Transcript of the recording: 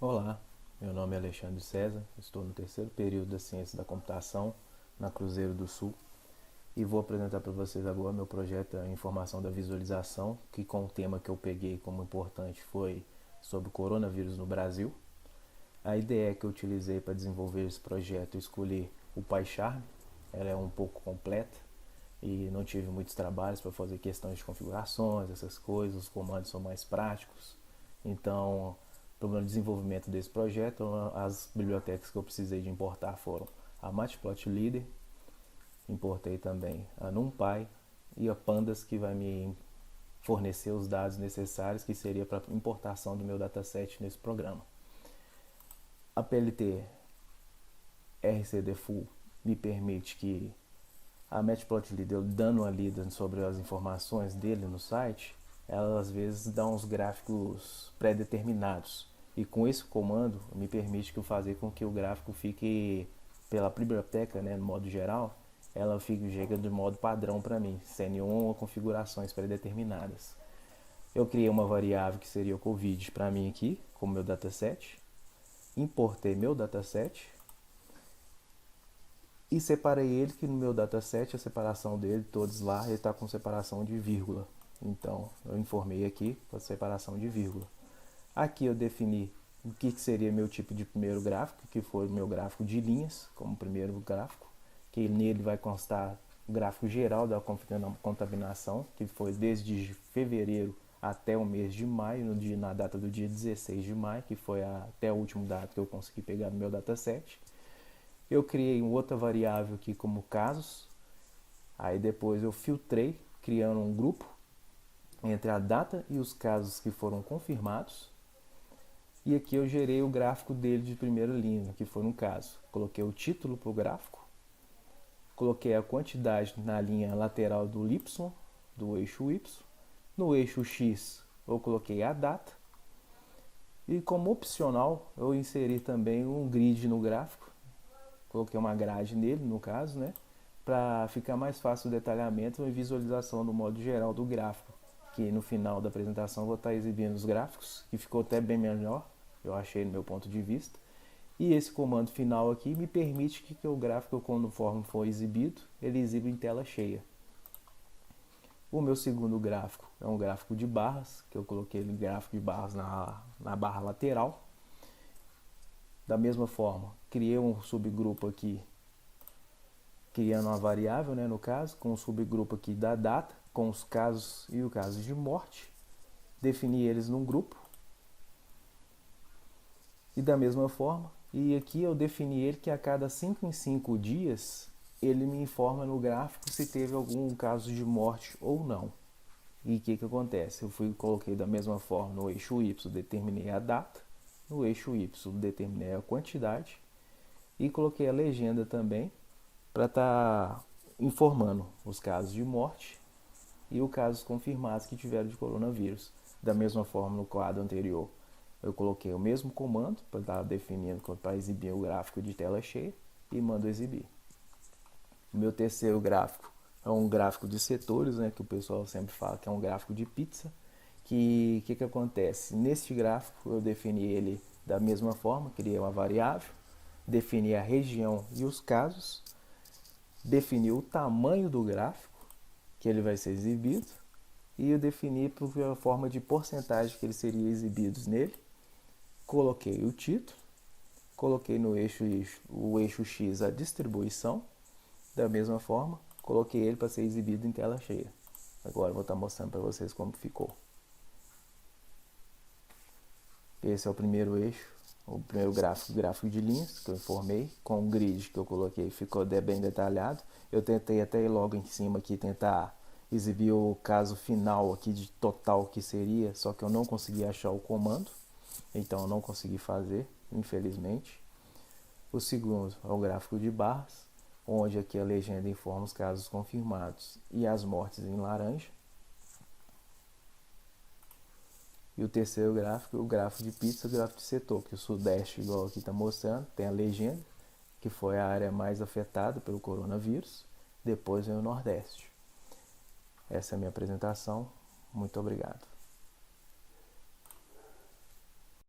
Olá, meu nome é Alexandre César, estou no terceiro período da Ciência da Computação na Cruzeiro do Sul e vou apresentar para vocês agora meu projeto de Informação da Visualização, que com o tema que eu peguei como importante foi sobre o coronavírus no Brasil. A ideia que eu utilizei para desenvolver esse projeto, eu escolhi o PyCharm. Ela é um pouco completa e não tive muitos trabalhos para fazer questões de configurações, essas coisas, os comandos são mais práticos. Então, para o desenvolvimento desse projeto, as bibliotecas que eu precisei de importar foram a Matplotlib, importei também a NumPy e a Pandas, que vai me fornecer os dados necessários que seria para importação do meu dataset nesse programa. A PLT RCD Full me permite que a Matplotlib, eu dando uma lida sobre as informações dele no site, ela às vezes dá uns gráficos pré-determinados. E com esse comando me permite que eu fazer com que o gráfico fique pela biblioteca, né, no modo geral, ela chega de modo padrão para mim, sem nenhuma configurações pré-determinadas. Eu criei uma variável que seria o Covid para mim aqui, como meu dataset, importei meu dataset e separei ele, que no meu dataset a separação dele, todos lá, ele está com separação de vírgula. Então eu informei aqui com a separação de vírgula. Aqui eu defini o que seria meu tipo de primeiro gráfico, que foi o meu gráfico de linhas, como primeiro gráfico, que nele vai constar o gráfico geral da contaminação, que foi desde fevereiro até o mês de maio, na data do dia 16 de maio, que foi até o último dado que eu consegui pegar no meu dataset. Eu criei outra variável aqui como casos, aí depois eu filtrei, criando um grupo entre a data e os casos que foram confirmados. E aqui eu gerei o gráfico dele de primeira linha, que foi um caso. Coloquei o título para o gráfico, coloquei a quantidade na linha lateral do Y, do eixo Y. No eixo X eu coloquei a data. E como opcional eu inseri também um grid no gráfico. Coloquei uma grade nele, no caso, né? Para ficar mais fácil o detalhamento e visualização do modo geral do gráfico. Que no final da apresentação eu vou estar exibindo os gráficos, que ficou até bem melhor, eu achei no meu ponto de vista. E esse comando final aqui me permite que o gráfico, conforme for exibido, ele exiba em tela cheia. O meu segundo gráfico é um gráfico de barras, que eu coloquei ele gráfico de barras na barra lateral. Da mesma forma, criei um subgrupo aqui, criando uma variável, né, no caso, com um subgrupo aqui da data, com os casos e o caso de morte. Defini eles num grupo. E da mesma forma, e aqui eu defini ele que a cada 5 em 5 dias, ele me informa no gráfico se teve algum caso de morte ou não. E o que acontece? Eu coloquei da mesma forma no eixo Y, determinei a data, no eixo Y determinei a quantidade e coloquei a legenda também para estar informando os casos de morte e os casos confirmados que tiveram de coronavírus. Da mesma forma, no quadro anterior, eu coloquei o mesmo comando para estar definindo, para exibir o gráfico de tela cheia e mando exibir. O meu terceiro gráfico é um gráfico de setores, né, que o pessoal sempre fala que é um gráfico de pizza. Que acontece? Neste gráfico eu defini ele da mesma forma, criei uma variável, defini a região e os casos, defini o tamanho do gráfico que ele vai ser exibido e eu defini por a forma de porcentagem que ele seria exibidos nele. Coloquei o título, coloquei no o eixo X a distribuição, da mesma forma, coloquei ele para ser exibido em tela cheia. Agora eu vou estar mostrando para vocês como ficou. Esse é o primeiro eixo, o primeiro gráfico de linhas que eu informei, com o grid que eu coloquei, ficou bem detalhado. Eu tentei até ir logo em cima aqui, tentar exibir o caso final aqui de total que seria, só que eu não consegui achar o comando, então eu não consegui fazer, infelizmente. O segundo é o gráfico de barras, onde aqui a legenda informa os casos confirmados e as mortes em laranja. E o terceiro gráfico, o gráfico de pizza, o gráfico de setor, que o Sudeste, igual aqui está mostrando, tem a legenda, que foi a área mais afetada pelo coronavírus, depois vem o Nordeste. Essa é a minha apresentação, muito obrigado.